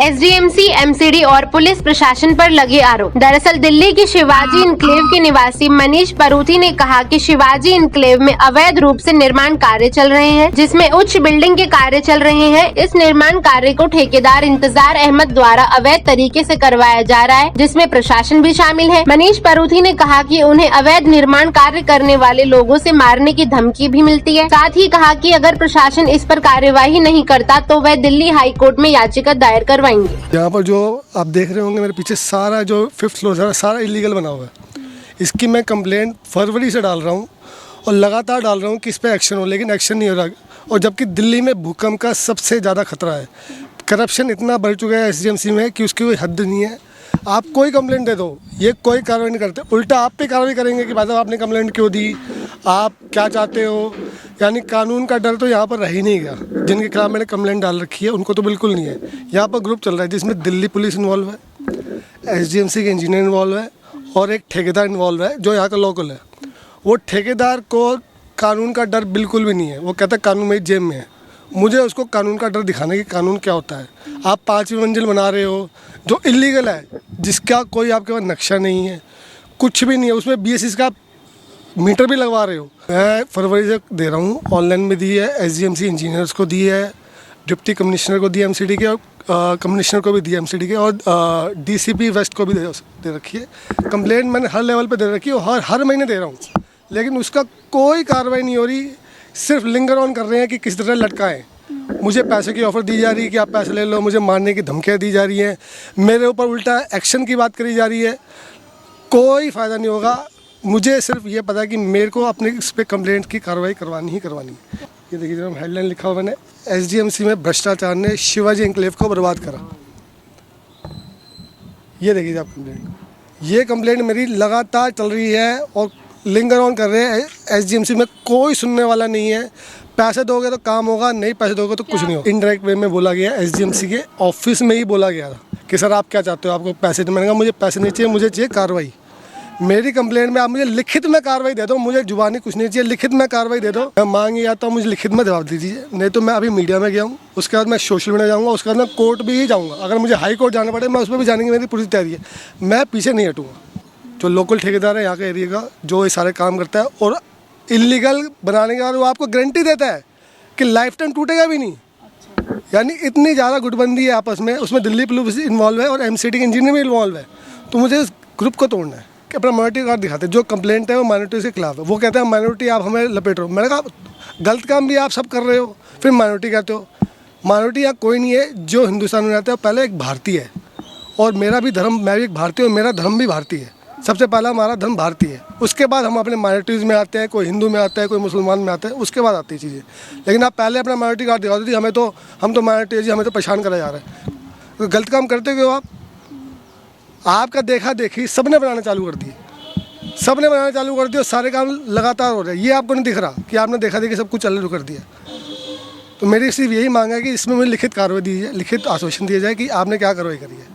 SDMC, MCD और police प्रशासन पर लगे आरोप। दरअसल दिल्ली के शिवाजी इनक्लेव के निवासी मनीष परूथी ने कहा कि शिवाजी इनक्लेव में अवैध रूप से निर्माण कार्य चल रहे हैं, जिसमें उच्च बिल्डिंग के कार्य चल रहे हैं। इस निर्माण कार्य को ठेकेदार इंतजार अहमद द्वारा अवैध तरीके से करवाया जा रहा है, जिसमें प्रशासन भी शामिल है। मनीष परूथी ने कहा कि उन्हें अवैध निर्माण कार्य करने वाले लोगों से मारने की धमकी भी मिलती है। साथ ही कहा कि अगर प्रशासन इस पर कार्यवाही नहीं करता तो वह दिल्ली हाई कोर्ट में याचिका दायर करवाएंगे। यहाँ पर जो आप देख रहे होंगे मेरे पीछे सारा जो 5th फ्लोर है सारा इलीगल बना हुआ है। इसकी मैं कंप्लेंट फरवरी से डाल रहा हूँ और लगातार डाल रहा हूँ कि इस पर एक्शन हो, लेकिन एक्शन नहीं हो रहा। और जबकि दिल्ली में भूकंप का सबसे ज़्यादा खतरा है। करप्शन इतना बढ़ चुका है एसडीएमसी में कि उसकी कोई हद नहीं है। आप कोई कंप्लेंट दे दो, ये कोई कार्रवाई नहीं करते, उल्टा आप पे कार्रवाई करेंगे कि भाई साहब आपने कंप्लेंट क्यों दी, आप क्या चाहते हो। यानी कानून का डर तो यहाँ पर रह ही नहीं गया। जिनके खिलाफ मैंने कंप्लेंट डाल रखी है उनको तो बिल्कुल नहीं है। यहाँ पर ग्रुप चल रहा है जिसमें दिल्ली पुलिस इन्वॉल्व है, एसडीएमसी के इंजीनियर इन्वॉल्व है और एक ठेकेदार इन्वॉल्व है जो यहाँ का लोकल है। वो ठेकेदार को कानून का डर बिल्कुल भी नहीं है। वो कहता है कानून मेरी जेब में है। मुझे उसको कानून का डर दिखाने की कानून क्या होता है। आप 5वीं मंजिल बना रहे हो जो इलीगल है, जिसका कोई आपके पास नक्शा नहीं है, कुछ भी नहीं है, उसमें बीएससी का मीटर भी लगवा रहे हो। मैं फरवरी से दे रहा हूँ, ऑनलाइन में दी है, एसडीएमसी इंजीनियर्स को दी है, डिप्टी कमिश्नर को दी एमसीडी के और कमिश्नर को भी दी एमसीडी के और डीसीपी वेस्ट को भी दे रखी है। कंप्लेंट मैंने हर लेवल पे दे रखी है और हर महीने दे रहा हूँ, लेकिन उसका कोई कार्रवाई नहीं हो रही। सिर्फ लिंगर ऑन कर रहे हैं कि किस तरह लटकाएं। मुझे पैसे की ऑफ़र दी जा रही है कि आप पैसे ले लो, मुझे मारने की धमकियाँ दी जा रही हैं, मेरे ऊपर उल्टा एक्शन की बात करी जा रही है। कोई फ़ायदा नहीं होगा। मुझे सिर्फ ये पता है कि मेरे को अपने इस पर कंप्लेंट की कार्रवाई करवानी ही करवानी है। ये देखिए जब हेडलाइन लिखा हुआ मैंने, एसडीएमसी में भ्रष्टाचार ने शिवाजी एन्क्लेव को बर्बाद करा। ये देखिए आप कंप्लेंट, ये कंप्लेंट मेरी लगातार चल रही है और लिंगर ऑन कर रहे हैं। एसडीएमसी में कोई सुनने वाला नहीं है। पैसे दोगे तो काम होगा, नहीं पैसे दोगे तो कुछ नहीं होगा। इनडायरेक्ट वे में बोला गया, एसडीएमसी के ऑफिस में ही बोला गया था कि सर आप क्या चाहते हो, आपको पैसे। मैंने कहा मुझे पैसे नहीं चाहिए, मुझे चाहिए कार्रवाई। मेरी कंप्लेंट में आप मुझे लिखित में कार्रवाई दे दो, मुझे जुबानी कुछ नहीं चाहिए, लिखित में कार्रवाई दे दो। मैं मांग या तो मुझे लिखित में जवाब दीजिए, नहीं तो मैं अभी मीडिया में गया हूँ, उसके बाद मैं सोशल मीडिया जाऊँगा, उसके बाद मैं कोर्ट भी ही जाऊँगा। अगर मुझे हाई कोर्ट जाना पड़े मैं उसमें भी जाने की मेरी पूरी तैयारी है। मैं पीछे नहीं हटूँगा। जो लोकल ठेकेदार है यहाँ के एरिया का, जो ये सारे काम करता है और इलीगल बनाने के बाद वो आपको गारंटी देता है कि लाइफ टाइम टूटेगा भी नहीं। यानी इतनी ज़्यादा गुटबंदी है आपस में, उसमें दिल्ली पुलिस इन्वॉल्व है और एमसीडी के इंजीनियर भी इन्वॉल्व है। तो मुझे इस ग्रुप को तोड़ना है कि अपना माइनॉरिटी कार्ड दिखाते हैं। जो कंप्लेंट है वो माइनॉरिटी के खिलाफ है। वो कहते हैं माइनॉरिटी आप हमें लपेट रहे हो। मैंने कहा गलत काम भी आप सब कर रहे हो, फिर माइनॉरिटी कहते हो। माइनॉरिटी यहाँ कोई नहीं है। जो हिंदुस्तान में रहता है पहले एक भारतीय है और मेरा भी धर्म, मैं भी एक भारतीय हूँ, मेरा धर्म भी भारतीय है। सबसे पहला हमारा धर्म भारतीय है, उसके बाद हम अपने माइनॉरिटीज़ में आते हैं। कोई हिंदू में आता है, कोई मुसलमान में आता है, उसके बाद आती है चीज़ें। लेकिन आप पहले अपना माइनॉरिटी कार्ड दिखा दीजिए। हम तो माइनॉरिटी जी, हमें तो परेशान करा जा रहा है। तो गलत काम करते क्यों आप? आपका देखा देखी सबने बनाना चालू कर दिए, सबने बनाना चालू कर दिया और सारे काम लगातार हो रहे हैं। ये आपको नहीं दिख रहा कि आपने देखा देखी सब कुछ चालू कर दिया। तो मेरी सिर्फ यही मांग है कि इसमें मुझे लिखित कार्रवाई दी जाए, लिखित आश्वासन दिया जाए कि आपने क्या कार्रवाई करी है।